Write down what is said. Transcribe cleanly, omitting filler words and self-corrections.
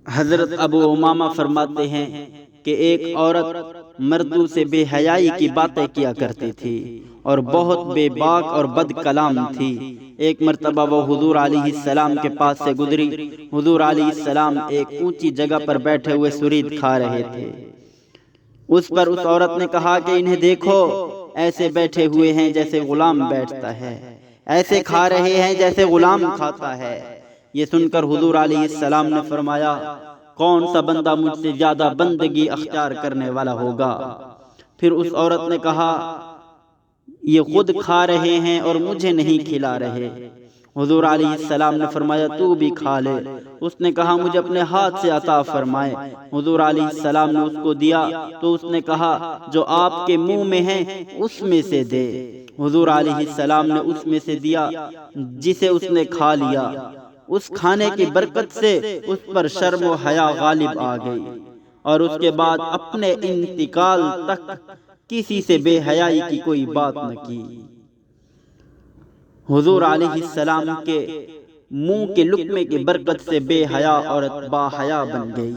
حضرت ابو امامہ فرماتے ہیں کہ ایک عورت مردوں سے بے حیائی کی باتیں کیا کرتی تھی اور بہت بے باک اور بد کلام تھی۔ ایک مرتبہ وہ حضور علیہ السلام کے پاس سے گزری۔ حضور علیہ السلام ایک اونچی جگہ پر بیٹھے ہوئے سرید کھا رہے تھے۔ اس پر اس عورت نے کہا کہ انہیں دیکھو، ایسے بیٹھے ہوئے ہیں جیسے غلام بیٹھتا ہے، ایسے کھا رہے ہیں جیسے غلام کھاتا ہے۔ یہ سن کر حضور علیہ السلام نے فرمایا، کون سا بندہ مجھ سے زیادہ بندگی اختیار کرنے والا ہوگا؟ پھر اس عورت نے کہا، یہ خود کھا رہے ہیں اور مجھے نہیں کھلا رہے۔ حضور علیہ السلام نے فرمایا، تو بھی کھا لے۔ اس نے کہا، مجھے اپنے ہاتھ سے عطا فرمائے۔ حضور علیہ السلام نے اس کو دیا تو اس نے کہا، جو آپ کے منہ میں ہے اس میں سے دے۔ حضور علیہ السلام نے اس میں سے دیا جسے اس نے کھا لیا۔ اس کھانے کی برکت سے اس پر شرم و حیا غالب آ گئی اور اس کے بعد اپنے انتقال تک کسی سے بے حیائی کی کوئی بات نہ کی۔ حضور علیہ السلام کے منہ کے لقمے کی برکت سے بے حیا عورت با حیا بن گئی۔